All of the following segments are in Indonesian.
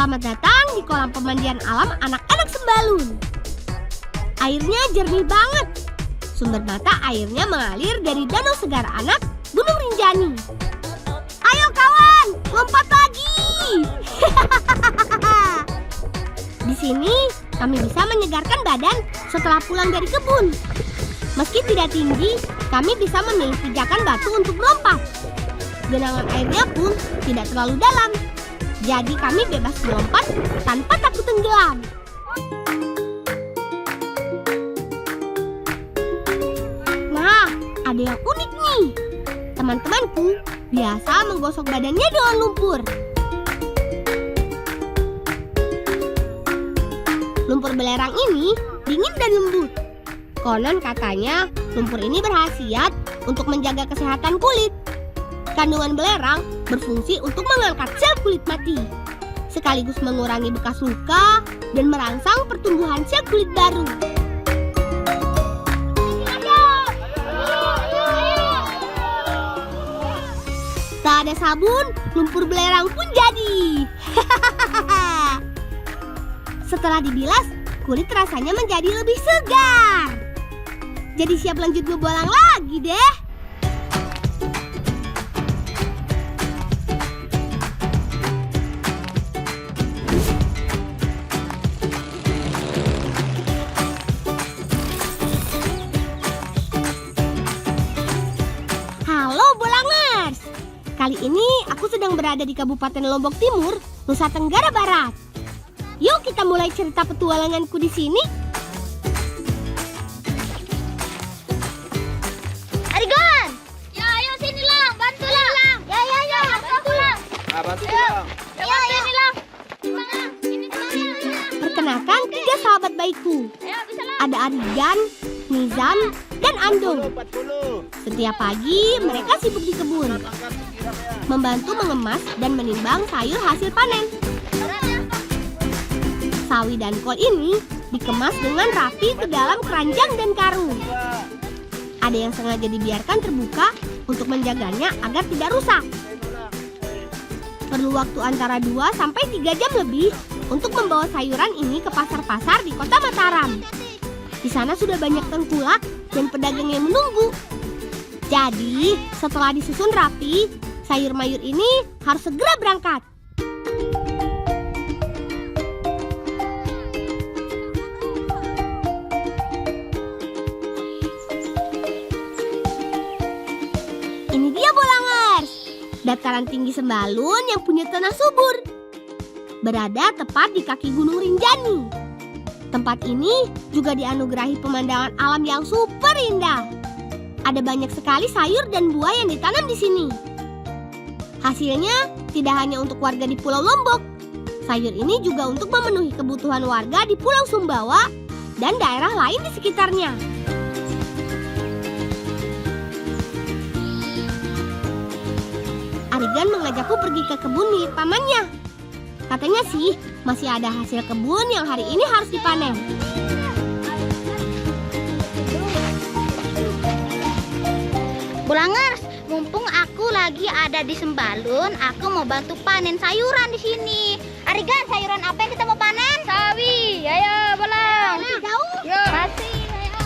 Selamat datang di kolam pemandian alam anak-anak Sembalun. Airnya jernih banget. Sumber mata airnya mengalir dari Danau Segar Anak, Gunung Rinjani. Ayo kawan, lompat lagi. Di sini kami bisa menyegarkan badan setelah pulang dari kebun. Meski tidak tinggi, kami bisa memilih pijakan batu untuk melompat. Genangan airnya pun tidak terlalu dalam. Jadi kami bebas melompat tanpa takut tenggelam. Nah, ada yang unik nih. Teman-temanku biasa menggosok badannya dengan lumpur. Lumpur belerang ini dingin dan lembut. Konon katanya lumpur ini berkhasiat untuk menjaga kesehatan kulit. Kandungan belerang berfungsi untuk mengangkat sel kulit mati, sekaligus mengurangi bekas luka dan merangsang pertumbuhan sel kulit baru. Tak ada sabun, lumpur belerang pun jadi. Setelah dibilas, kulit rasanya menjadi lebih segar. Jadi siap lanjut ngebolang lagi deh. Halo Bolangers. Kali ini aku sedang berada di Kabupaten Lombok Timur, Nusa Tenggara Barat. Yuk kita mulai cerita petualanganku di sini. Arigan! Ya, ayo sini Lang, bantu Lang. Ya, bantu Lang. Bantu Lang. Ya, sini Lang. Gimana? Ini gimana? Perkenalkan 3 sahabat baikku. Ayo, bisa Lang. Ada Arigan, Nizam, dan Andung. 40. Setiap pagi mereka sibuk di kebun, membantu mengemas dan menimbang sayur hasil panen. Sawi dan kol ini dikemas dengan rapi ke dalam keranjang dan karung. Ada yang sengaja dibiarkan terbuka untuk menjaganya agar tidak rusak. Perlu waktu antara 2 sampai 3 jam lebih untuk membawa sayuran ini ke pasar-pasar di Kota Mataram. Di sana sudah banyak tengkulak dan pedagang yang menunggu. Jadi, setelah disusun rapi, sayur mayur ini harus segera berangkat. Ini dia Bolangers, dataran tinggi Sembalun yang punya tanah subur. Berada tepat di kaki Gunung Rinjani. Tempat ini juga dianugerahi pemandangan alam yang super indah. Ada banyak sekali sayur dan buah yang ditanam di sini. Hasilnya tidak hanya untuk warga di Pulau Lombok. Sayur ini juga untuk memenuhi kebutuhan warga di Pulau Sumbawa dan daerah lain di sekitarnya. Arigan mengajakku pergi ke kebun milik pamannya. Katanya sih, masih ada hasil kebun yang hari ini harus dipanen. Bolangers, mumpung aku lagi ada di Sembalun, aku mau bantu panen sayuran di sini. Arigan, sayuran apa yang kita mau panen? Sawi. Ayo, Bolang. Masih jauh? Ya. Masih, ayo.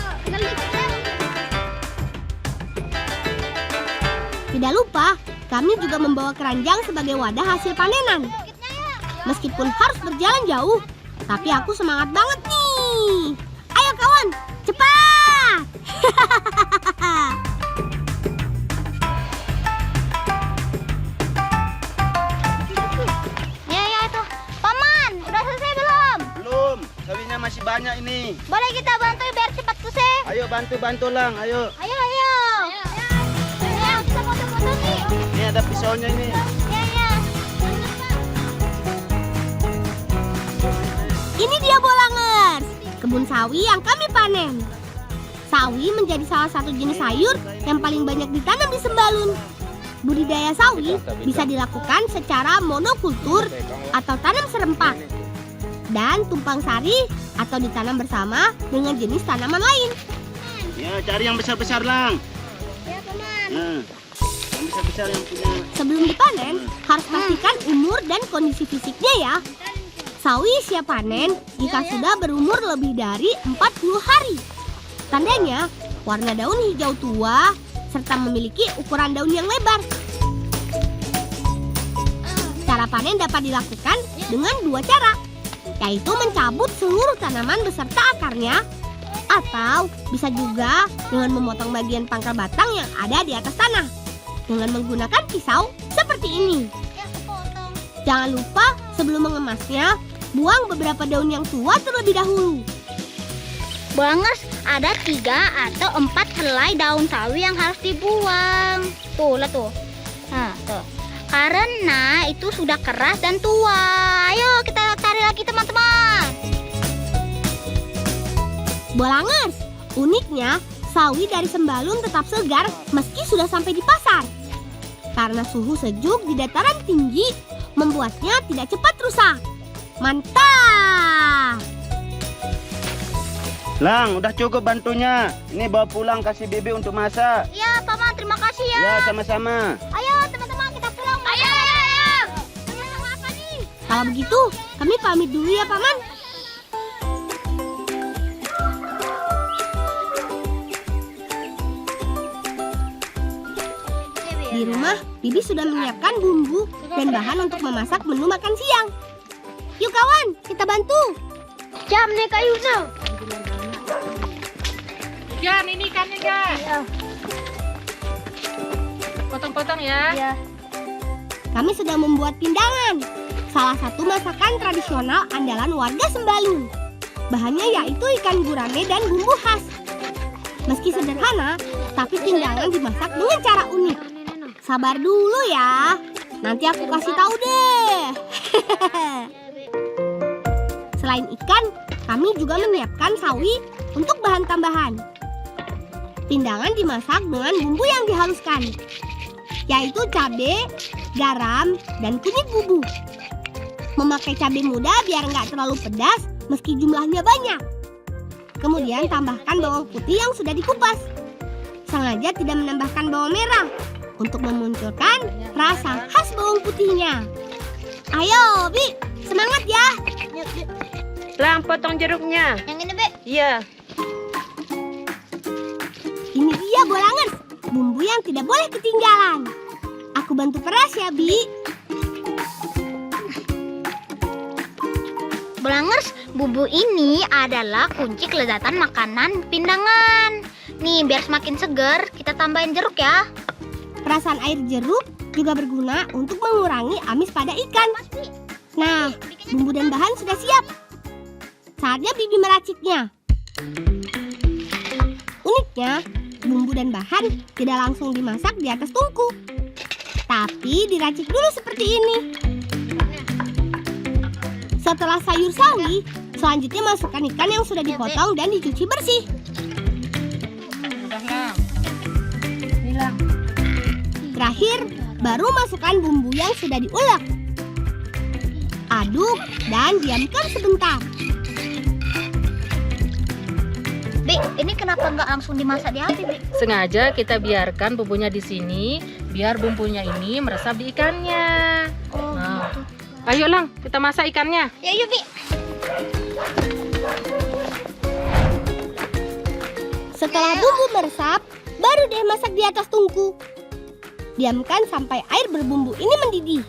Tidak lupa, kami juga membawa keranjang sebagai wadah hasil panenan. Meskipun harus berjalan jauh, tapi aku semangat banget nih. Ayo kawan, cepat! Ya itu. Paman, udah selesai belum? Belum, sawinya masih banyak ini. Boleh kita bantu biar cepat selesai? Ayo bantu Lang, ayo. Ayo. Ayo, kita foto-foto nih. Ini ada pisaunya ini. Ya. Ini dia Bolangers, kebun sawi yang kami panen. Sawi menjadi salah satu jenis sayur yang paling banyak ditanam di Sembalun. Budidaya sawi bisa dilakukan secara monokultur atau tanam serempak, dan tumpang sari atau ditanam bersama dengan jenis tanaman lain. Ya, cari yang besar-besar Lang. Ya, Paman. Nah, yang besar-besar yang punya. Sebelum dipanen, harus pastikan umur dan kondisi fisiknya ya. Sawi siap panen jika sudah berumur lebih dari 40 hari. Tandanya, warna daun hijau tua serta memiliki ukuran daun yang lebar. Cara panen dapat dilakukan dengan dua cara, yaitu mencabut seluruh tanaman beserta akarnya, atau bisa juga dengan memotong bagian pangkal batang yang ada di atas tanah dengan menggunakan pisau seperti ini. Jangan lupa sebelum mengemasnya, buang beberapa daun yang tua terlebih dahulu. Bangers, ada 3 atau 4 helai daun sawi yang harus dibuang. Tuh, lihat tuh. Nah, tuh. Karena itu sudah keras dan tua. Ayo kita cari lagi teman-teman. Bolangers, uniknya sawi dari Sembalun tetap segar meski sudah sampai di pasar. Karena suhu sejuk di dataran tinggi membuatnya tidak cepat rusak. Mantap! Lang, udah cukup bantunya. Ini bawa pulang kasih Bibi untuk masak. Ya, Paman, terima kasih ya. Ya, sama-sama. Ayo teman-teman kita pulang. Ayo. Sama apa nih? Kalau begitu, kami pamit dulu ya, Paman. Di rumah, Bibi sudah menyiapkan bumbu dan bahan untuk memasak menu makan siang. Yuk kawan, kita bantu. Jam nih kayunya. Jan, ini ikannya, Jan. Iya. Potong-potong ya. Iya. Kami sedang membuat pindangan, salah satu masakan tradisional andalan warga Sembalun. Bahannya yaitu ikan gurame dan bumbu khas. Meski sederhana, tapi pindangan dimasak dengan cara unik. Sabar dulu ya, nanti aku kasih tahu deh. Selain ikan, kami juga menyiapkan sawi untuk bahan tambahan. Pindangan dimasak dengan bumbu yang dihaluskan, yaitu cabai, garam, dan kunyit bubuk. Memakai cabai muda biar nggak terlalu pedas meski jumlahnya banyak. Kemudian tambahkan bawang putih yang sudah dikupas. Sengaja tidak menambahkan bawang merah untuk memunculkan rasa khas bawang putihnya. Ayo, Bi, semangat ya! Lang, potong jeruknya. Yang ini, Be. Iya. Ini dia Bolangers, bumbu yang tidak boleh ketinggalan. Aku bantu peras ya, Bi. Bolangers, bumbu ini adalah kunci kelezatan makanan pindangan. Nih, biar semakin segar, kita tambahin jeruk ya. Perasan air jeruk juga berguna untuk mengurangi amis pada ikan. Nah, bumbu dan bahan sudah siap. Saatnya Bibi meraciknya. Uniknya, bumbu dan bahan tidak langsung dimasak di atas tungku, tapi diracik dulu seperti ini. Setelah sayur sawi, selanjutnya masukkan ikan yang sudah dipotong dan dicuci bersih. Udah, Lang. Ini, Lang. Terakhir, baru masukkan bumbu yang sudah diulek. Aduk dan diamkan sebentar. Bi, ini kenapa nggak langsung dimasak di api, Bi? Sengaja kita biarkan bumbunya di sini, biar bumbunya ini meresap di ikannya. Oh, Nah. gitu. Ayo, Lang, kita masak ikannya. Ya, yuk, Bi. Setelah bumbu meresap, baru deh masak di atas tungku. Diamkan sampai air berbumbu ini mendidih.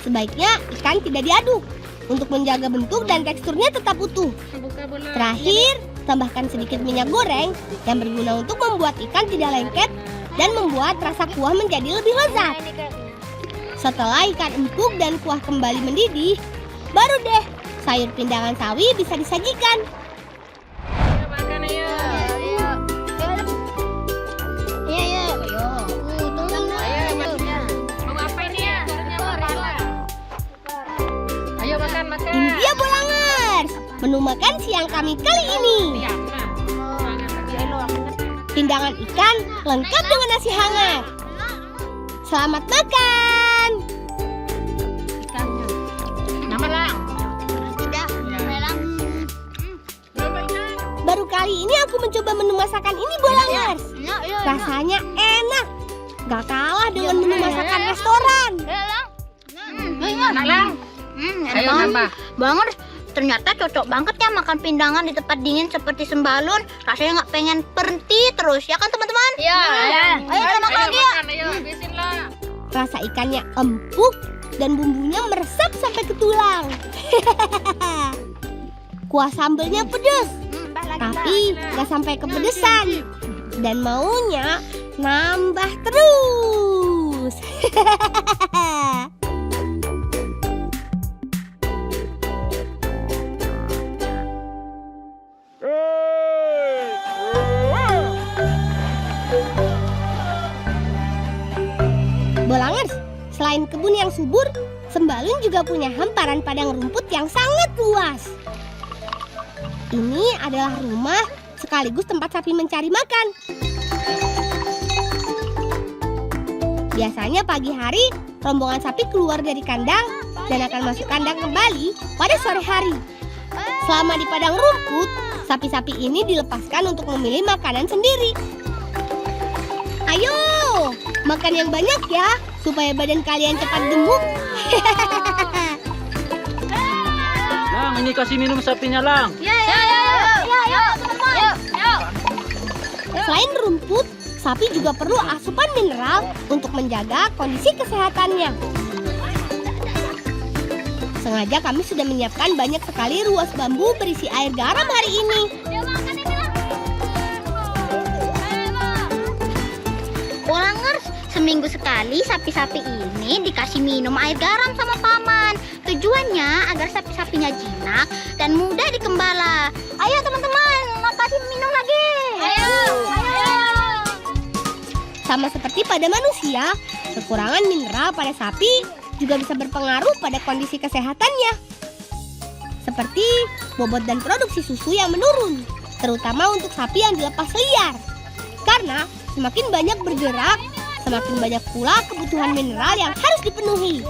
Sebaiknya ikan tidak diaduk untuk menjaga bentuk dan teksturnya tetap utuh. Buka bola. Terakhir, tambahkan sedikit minyak goreng yang berguna untuk membuat ikan tidak lengket dan membuat rasa kuah menjadi lebih lezat. Setelah ikan empuk dan kuah kembali mendidih, baru deh sayur pindangan sawi bisa disajikan. Ayo makan, ayo. Ayo, makan. Mau apa ini ya? Gorengnya mau apa? Ayo makan, makan. Ini dia Bolangers, menu makan siang kami kali ini. Iya, nah. Pindangan ikan lengkap dengan nasi hangat. Selamat makan. Ikannya. Nama, Lang. Baru kali ini aku mencoba menu masakan ini Bolangers. Rasanya enak, gak kalah dengan menu masakan restoran. Anak, Lang. Enak Ayo banget. nambah. Bangers, ternyata cocok banget ya makan pindangan di tempat dingin seperti Sembalun. Rasanya nggak pengen berhenti terus, ya kan teman-teman? Iya. Ayo kita makan lagi ya. Ayo habisin lah. Rasa ikannya empuk dan bumbunya meresap sampai ke tulang. Kuah sambelnya pedas, tapi nggak sampai kepedesan. Dan maunya nambah terus. Bolangers, selain kebun yang subur, Sembalun juga punya hamparan padang rumput yang sangat luas. Ini adalah rumah sekaligus tempat sapi mencari makan. Biasanya pagi hari, rombongan sapi keluar dari kandang dan akan masuk kandang kembali pada sore hari. Selama di padang rumput, sapi-sapi ini dilepaskan untuk memilih makanan sendiri. Ayo, makan yang banyak ya, supaya badan kalian cepat gemuk. Lang, ini kasih minum sapinya, Lang. Ya, teman-teman. Selain rumput, sapi juga perlu asupan mineral untuk menjaga kondisi kesehatannya. Sengaja kami sudah menyiapkan banyak sekali ruas bambu berisi air garam hari ini. Bolangers, seminggu sekali sapi-sapi ini dikasih minum air garam sama paman. Tujuannya agar sapi-sapinya jinak dan mudah dikembala. Ayo teman-teman, kasih minum lagi. Ayo. Sama seperti pada manusia, kekurangan mineral pada sapi juga bisa berpengaruh pada kondisi kesehatannya. Seperti bobot dan produksi susu yang menurun, terutama untuk sapi yang dilepas liar. Karena semakin banyak bergerak, semakin banyak pula kebutuhan mineral yang harus dipenuhi.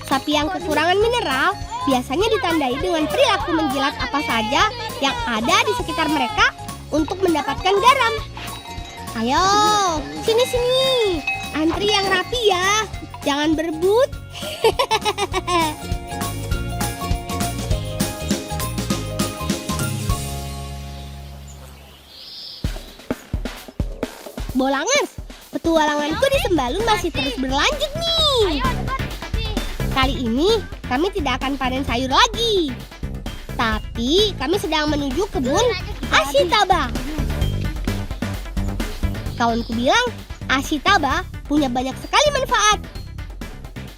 Sapi yang kekurangan mineral biasanya ditandai dengan perilaku menjilat apa saja yang ada di sekitar mereka untuk mendapatkan garam. Ayo, sini, antri yang rapi ya, jangan berebut. Bolangers, petualanganku di Sembalun masih terus berlanjut nih. Kali ini kami tidak akan panen sayur lagi, tapi kami sedang menuju kebun Ashitaba. Kawanku bilang Ashitaba punya banyak sekali manfaat.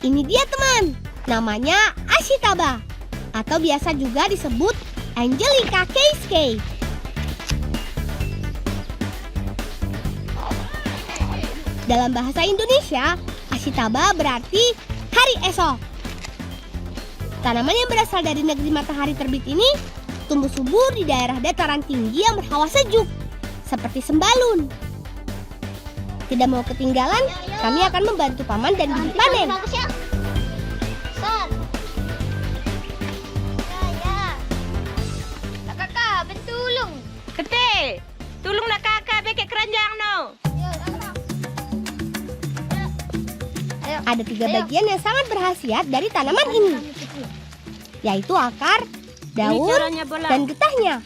Ini dia teman, namanya Ashitaba, atau biasa juga disebut Angelica Keiskei. Dalam bahasa Indonesia, Ashitaba berarti hari esok. Tanaman yang berasal dari negeri matahari terbit ini tumbuh subur di daerah dataran tinggi yang berhawa sejuk, seperti Sembalun. Tidak mau ketinggalan, kami akan membantu paman dan bibi panen. Bagus ya. Son. Nak kakak, bentulung. Kete, tulung nak kakak beket keranjang no. Ada 3 bagian yang sangat berkhasiat dari tanaman ini, yaitu akar, daun, dan getahnya.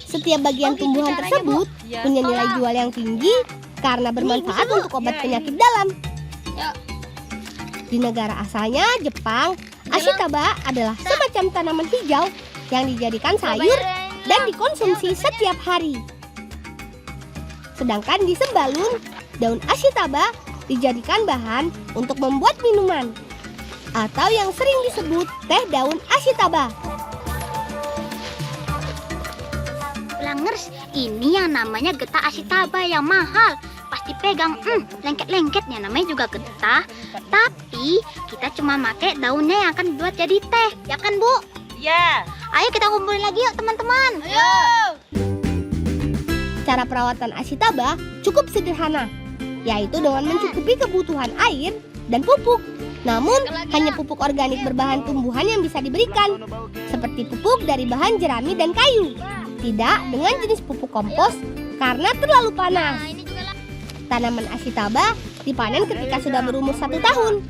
Setiap bagian tumbuhan tersebut punya nilai jual yang tinggi karena bermanfaat untuk obat penyakit dalam. Di negara asalnya, Jepang, Ashitaba adalah semacam tanaman hijau yang dijadikan sayur dan dikonsumsi setiap hari. Sedangkan di Sembalun, daun Ashitaba dijadikan bahan untuk membuat minuman, atau yang sering disebut teh daun Ashitaba. Bolangers, ini yang namanya getah Ashitaba yang mahal. Pasti pegang, lengket-lengket ya, namanya juga getah. Tapi kita cuma pakai daunnya yang akan dibuat jadi teh, ya kan Bu? Ya. Ayo kita kumpulin lagi yuk teman-teman. Ayo. Cara perawatan Ashitaba cukup sederhana, yaitu dengan mencukupi kebutuhan air dan pupuk. Namun, hanya pupuk organik berbahan tumbuhan yang bisa diberikan, seperti pupuk dari bahan jerami dan kayu. Tidak dengan jenis pupuk kompos karena terlalu panas. Tanaman Ashitaba dipanen ketika sudah berumur 1 tahun.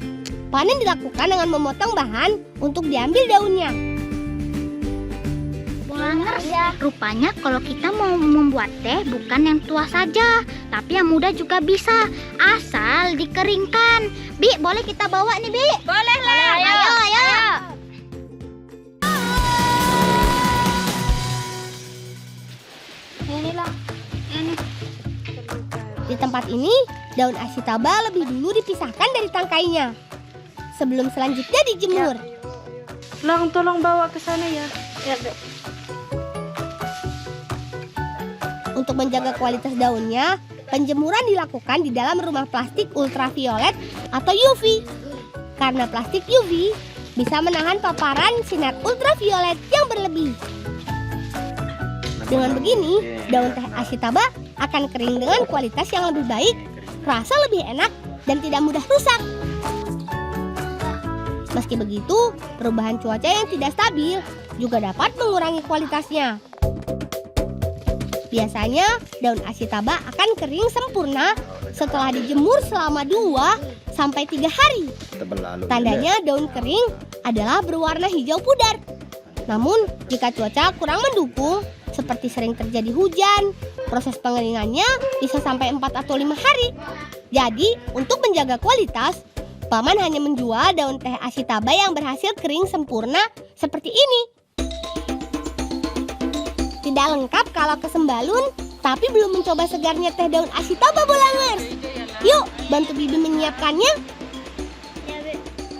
Panen dilakukan dengan memotong bahan untuk diambil daunnya. Bolangers, rupanya kalau kita mau membuat teh bukan yang tua saja, tapi yang muda juga bisa, asal dikeringkan. Bi, boleh kita bawa nih, Bi? Boleh lah. Ayo. Inilah. Ini. Di tempat ini, daun ashitaba lebih dulu dipisahkan dari tangkainya sebelum selanjutnya dijemur. Tolong bawa ke sana ya. Untuk menjaga kualitas daunnya, penjemuran dilakukan di dalam rumah plastik ultraviolet atau UV. Karena plastik UV bisa menahan paparan sinar ultraviolet yang berlebih. Dengan begini, daun teh ashitaba akan kering dengan kualitas yang lebih baik, rasa lebih enak, dan tidak mudah rusak. Meski begitu, perubahan cuaca yang tidak stabil juga dapat mengurangi kualitasnya. Biasanya, daun ashitaba akan kering sempurna setelah dijemur selama 2-3 hari. Tandanya daun kering adalah berwarna hijau pudar. Namun, jika cuaca kurang mendukung, seperti sering terjadi hujan, proses pengeringannya bisa sampai 4 atau 5 hari. Jadi, untuk menjaga kualitas, Paman hanya menjual daun teh ashitaba yang berhasil kering sempurna seperti ini. Tidak lengkap kalau ke Sembalun, tapi belum mencoba segarnya teh daun ashitaba, Bolangers. Yuk, bantu Bibi menyiapkannya.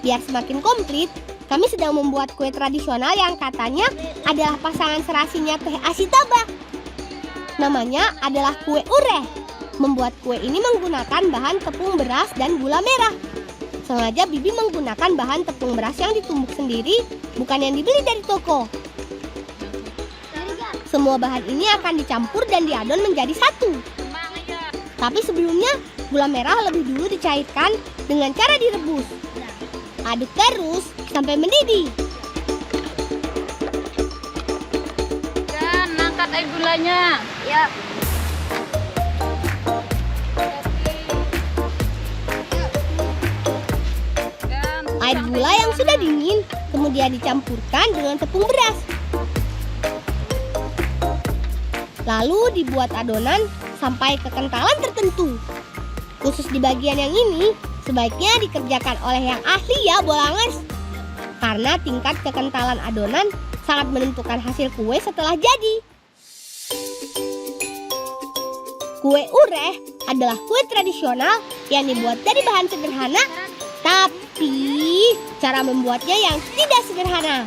Biar semakin komplit, kami sedang membuat kue tradisional yang katanya adalah pasangan serasinya teh ashitaba. Namanya adalah kue ureh. Membuat kue ini menggunakan bahan tepung beras dan gula merah. Sengaja Bibi menggunakan bahan tepung beras yang ditumbuk sendiri, bukan yang dibeli dari toko. Semua bahan ini akan dicampur dan diadon menjadi satu. Tapi sebelumnya, gula merah lebih dulu dicairkan dengan cara direbus. Aduk terus sampai mendidih. Dan angkat air gulanya. Ya. Air gula yang sudah dingin kemudian dicampurkan dengan tepung beras. Lalu dibuat adonan sampai kekentalan tertentu. Khusus di bagian yang ini, sebaiknya dikerjakan oleh yang ahli ya, Bolangers. Karena tingkat kekentalan adonan sangat menentukan hasil kue setelah jadi. Kue ureh adalah kue tradisional yang dibuat dari bahan sederhana, tapi cara membuatnya yang tidak sederhana.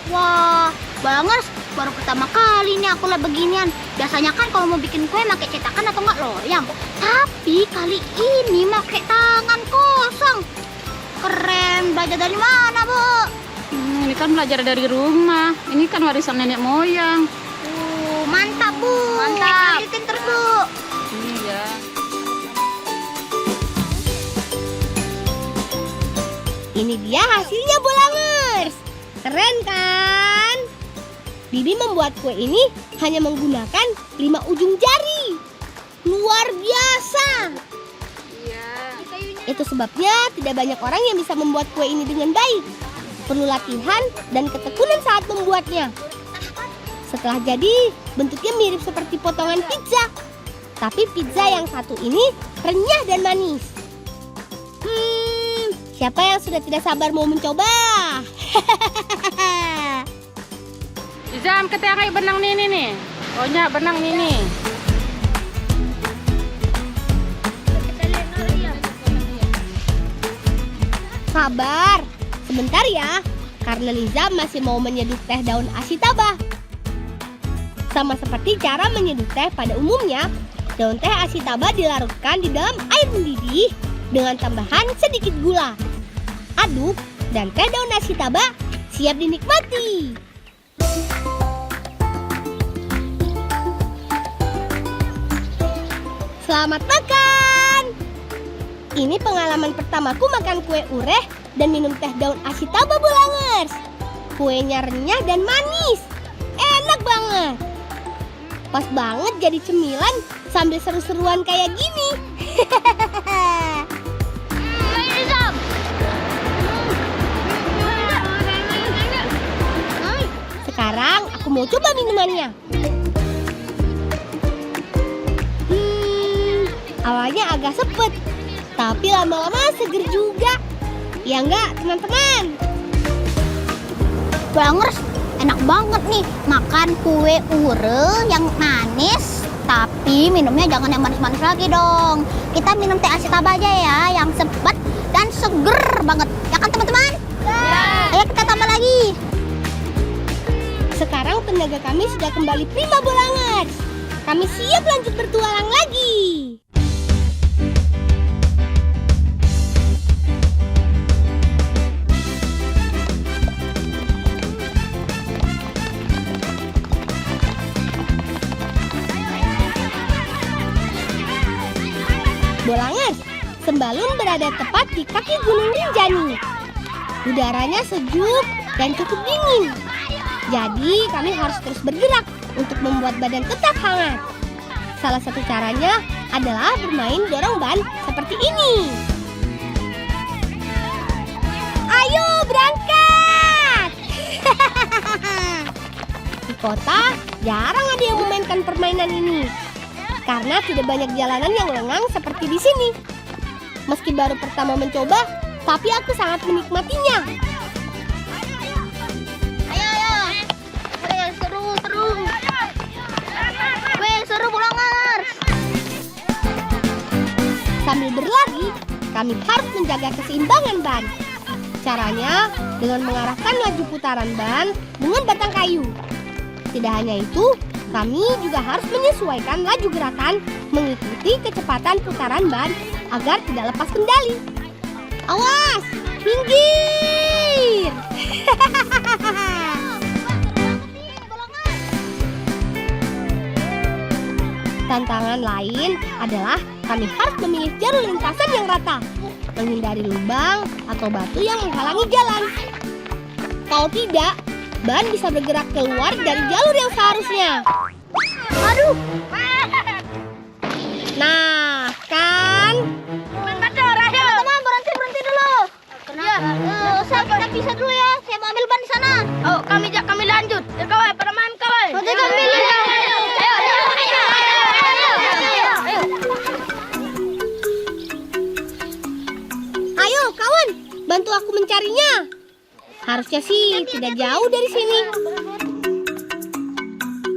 Wah. Bolangers, baru pertama kali nih aku lihat beginian. Biasanya kan kalau mau bikin kue pakai cetakan atau enggak loyang. Tapi kali ini pakai tangan kosong. Keren, belajar dari mana, Bu? Ini kan belajar dari rumah. Ini kan warisan nenek moyang. Mantap, Bu. Mantap. Lanjutin terus, Bu. Iya. Ini dia hasilnya, Bolangers. Keren kan? Bibi membuat kue ini hanya menggunakan 5 ujung jari. Luar biasa. Iya. Itu sebabnya tidak banyak orang yang bisa membuat kue ini dengan baik. Perlu latihan dan ketekunan saat membuatnya. Setelah jadi, bentuknya mirip seperti potongan pizza. Tapi pizza yang satu ini renyah dan manis. Siapa yang sudah tidak sabar mau mencoba? Izam, kita kayak benang ini nih. Ohnya benang ini. Sabar, sebentar ya. Karena Nizam masih mau menyeduh teh daun ashitaba. Sama seperti cara menyeduh teh pada umumnya, daun teh ashitaba dilarutkan di dalam air mendidih dengan tambahan sedikit gula. Aduk dan teh daun ashitaba siap dinikmati. Selamat makan! Ini pengalaman pertamaku makan kue ureh dan minum teh daun ashitaba, Bolangers. Kuenya renyah dan manis. Enak banget. Pas banget jadi cemilan sambil seru-seruan kayak gini. Sekarang aku mau coba minumannya. Awalnya agak sepet, tapi lama-lama seger juga. Ya enggak, teman-teman? Blangers, enak banget nih makan kue ure yang manis. Tapi minumnya jangan yang manis-manis lagi dong. Kita minum teh asitaba aja ya, yang sepet dan seger banget. Ya kan teman-teman? Ya. Ayo kita tambah lagi. Sekarang tenaga kami sudah kembali prima Bolangers. Kami siap lanjut bertualang lagi. Bolangers, Sembalun berada tepat di kaki Gunung Rinjani. Udaranya sejuk dan cukup dingin. Jadi kami harus terus bergerak untuk membuat badan tetap hangat. Salah satu caranya adalah bermain dorong ban seperti ini. Ayo berangkat! Di kota jarang ada yang memainkan permainan ini. Karena tidak banyak jalanan yang lengang seperti di sini. Meski baru pertama mencoba, tapi aku sangat menikmatinya. Ayo, seru. Weh, seru Bolangers. Sambil berlari, kami harus menjaga keseimbangan ban. Caranya dengan mengarahkan laju putaran ban dengan batang kayu. Tidak hanya itu, kami juga harus menyesuaikan laju gerakan mengikuti kecepatan putaran ban agar tidak lepas kendali. Awas, minggir! Tantangan lain adalah kami harus memilih jalur lintasan yang rata, menghindari lubang atau batu yang menghalangi jalan. Kalau tidak, ban bisa bergerak keluar dari jalur yang seharusnya. Aduh. Nah, kan? Teman-teman, berhenti dulu. Kita pisah dulu ya. Saya mau ambil ban di sana. Oh, kami lanjut. Ya kawan, pada main kawan. Nanti kami Ayo, kawan, bantu aku mencarinya. Harusnya sih tidak jauh dari sini.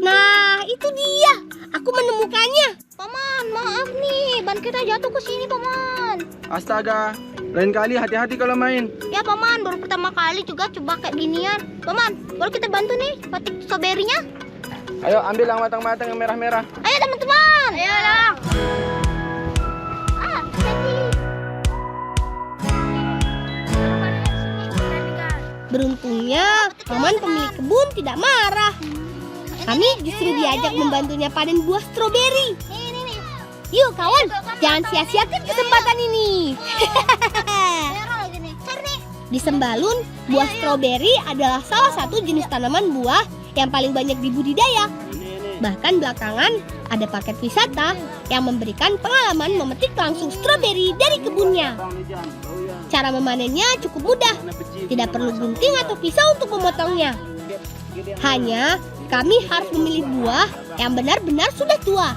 Nah, itu dia. Aku menemukannya. Paman, maaf nih, ban kita jatuh ke sini, Paman. Astaga, lain kali hati-hati kalau main. Ya, Paman, baru pertama kali juga coba kayak ginian. Paman, boleh kita bantu nih petik stroberinya? Ayo ambil yang matang-matang yang merah-merah. Ayo, teman-teman. Ayo lah. Beruntungnya, paman pemilik kebun tidak marah. Kami justru diajak membantunya panen buah stroberi. Nih. Yuk kawan, jangan sia-siakan kesempatan ini. Merah lagi nih. Cari nih. Di Sembalun, buah stroberi adalah salah satu jenis tanaman buah yang paling banyak dibudidaya. Bahkan belakangan ada paket wisata yang memberikan pengalaman memetik langsung stroberi dari kebunnya. Cara memanennya cukup mudah, tidak perlu gunting atau pisau untuk memotongnya. Hanya kami harus memilih buah yang benar-benar sudah tua.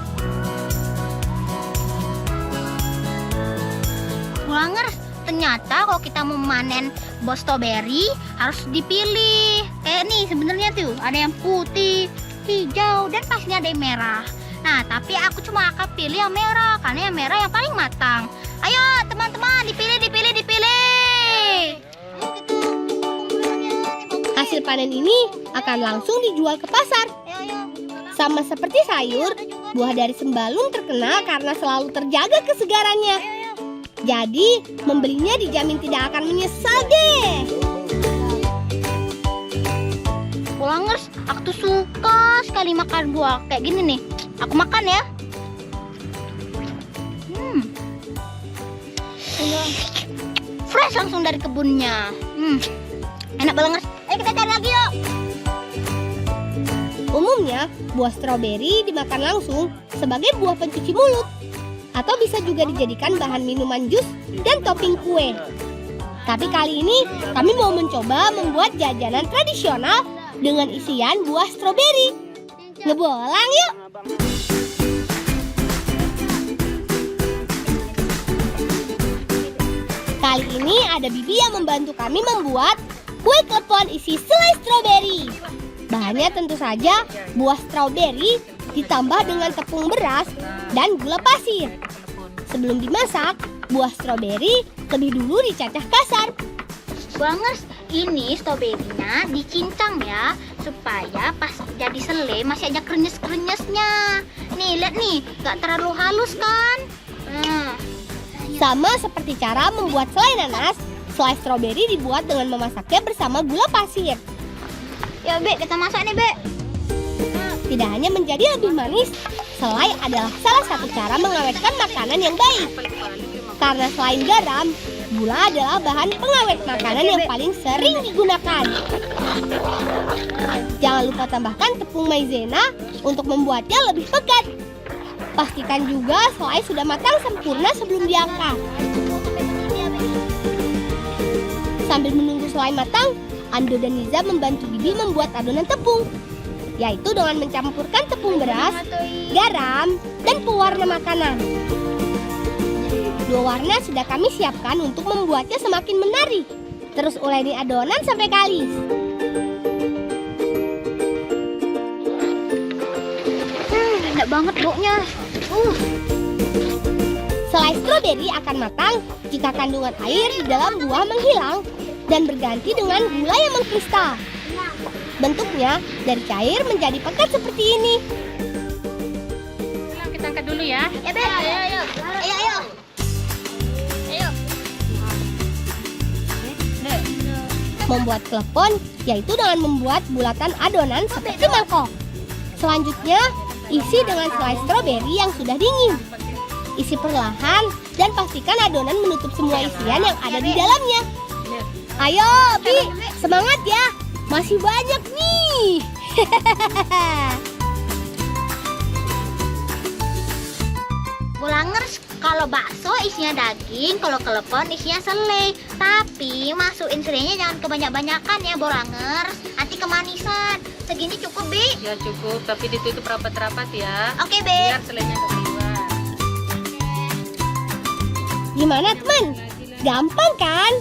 Bolangers, ternyata kalau kita mau memanen buah stroberi harus dipilih. Kayak nih sebenarnya tuh ada yang putih, hijau, dan pastinya ada yang merah. Nah, tapi aku cuma akan pilih yang merah karena yang merah yang paling matang. Ayo teman-teman, dipilih. Hasil panen ini akan langsung dijual ke pasar. Sama seperti sayur, buah dari Sembalun terkenal karena selalu terjaga kesegarannya. Jadi, membelinya dijamin tidak akan menyesal deh. Bolangers, aku tuh suka sekali makan buah kayak gini nih. Aku makan ya. Fresh langsung dari kebunnya. Enak Bolangers. Ayo kita cari lagi yuk. Umumnya, buah stroberi dimakan langsung sebagai buah pencuci mulut, atau bisa juga dijadikan bahan minuman jus dan topping kue. Tapi kali ini kami mau mencoba membuat jajanan tradisional dengan isian buah stroberi. Ngebolang yuk! Kali ini ada Bibi yang membantu kami membuat kue klepon isi selai stroberi. Bahannya tentu saja buah stroberi ditambah dengan tepung beras dan gula pasir. Sebelum dimasak, buah stroberi lebih dulu dicacah kasar. Bangers, ini stroberinya dicincang ya, supaya pas jadi selai masih ada krenyes-krenyesnya. Nih, lihat nih, gak terlalu halus kan? Sama seperti cara membuat selai nanas, selai stroberi dibuat dengan memasaknya bersama gula pasir. Ya, Bek, kita masak nih, Bek. Tidak hanya menjadi lebih manis, selai adalah salah satu cara mengawetkan makanan yang baik. Karena selain garam, gula adalah bahan pengawet makanan yang paling sering digunakan. Jangan lupa tambahkan tepung maizena untuk membuatnya lebih pekat. Pastikan juga selai sudah matang sempurna sebelum diangkat. Sambil menunggu selai matang, Ando dan Niza membantu Bibi membuat adonan tepung, yaitu dengan mencampurkan tepung beras, garam, dan pewarna makanan. Dua warna sudah kami siapkan untuk membuatnya semakin menarik. Terus uleni adonan sampai kalis. Enak banget baunya. Selai stroberi akan matang jika kandungan air di dalam buah menghilang dan berganti dengan gula yang mengkristal. Bentuknya dari cair menjadi pekat seperti ini. Kita angkat dulu ya. Ya, Bek. Ayo. Membuat klepon yaitu dengan membuat bulatan adonan seperti mangkok. Selanjutnya, isi dengan selai stroberi yang sudah dingin. Isi perlahan dan pastikan adonan menutup semua isian yang ada di dalamnya. Ayo, Bi, semangat ya. Masih banyak nih. Bulangers, kalau bakso isinya daging, kalau klepon isinya selai. Tapi masukin selainya jangan kebanyak-banyakan ya, Bulangers. Nanti kemanisan. Segini cukup, Bi? Ya cukup, tapi ditutup rapat-rapat ya. Oke, Bi. Biar selainya keluar. Gimana, teman? Gampang kan?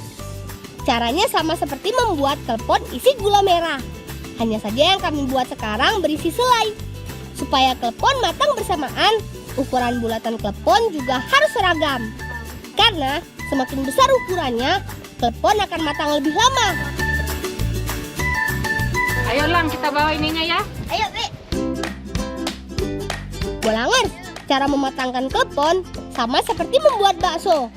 Caranya sama seperti membuat klepon isi gula merah. Hanya saja yang kami buat sekarang berisi selai. Supaya klepon matang bersamaan, ukuran bulatan klepon juga harus seragam. Karena semakin besar ukurannya, klepon akan matang lebih lama. Ayo Lang, kita bawa ininya ya. Ayo, Bi. Bulangers, cara mematangkan klepon sama seperti membuat bakso,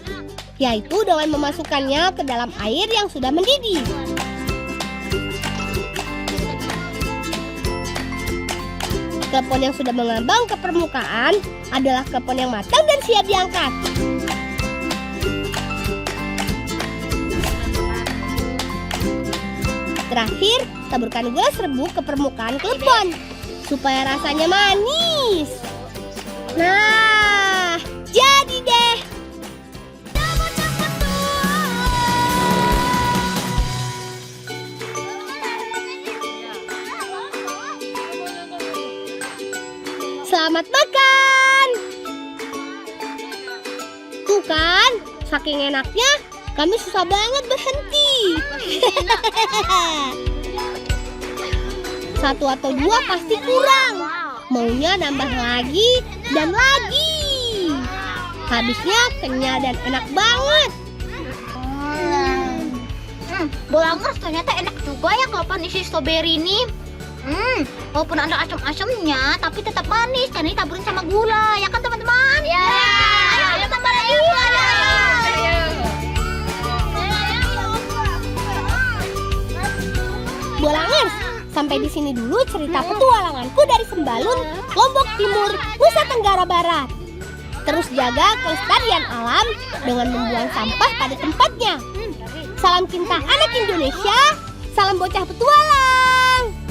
yaitu dengan memasukkannya ke dalam air yang sudah mendidih. Klepon yang sudah mengambang ke permukaan adalah klepon yang matang dan siap diangkat. Terakhir, taburkan gula serbuk ke permukaan klepon supaya rasanya manis. Nah, jadi deh. Selamat makan. Tuh kan, saking enaknya kami susah banget berhenti. Satu atau dua pasti kurang. Maunya nambah lagi dan lagi. Habisnya kenyal dan enak banget. Bulangers ternyata enak juga ya klepon isi stroberi ini. Walaupun ada asam-asamnya, tapi tetap manis karena ditaburin sama gula, ya kan teman-teman? Ya. Ayo tambah lagi. Bulangers, sampai di sini dulu cerita petualanganku dari Sembalun, Lombok Timur, Nusa Tenggara Barat. Terus jaga kelestarian alam dengan membuang sampah pada tempatnya. Salam cinta anak Indonesia, salam bocah petualang.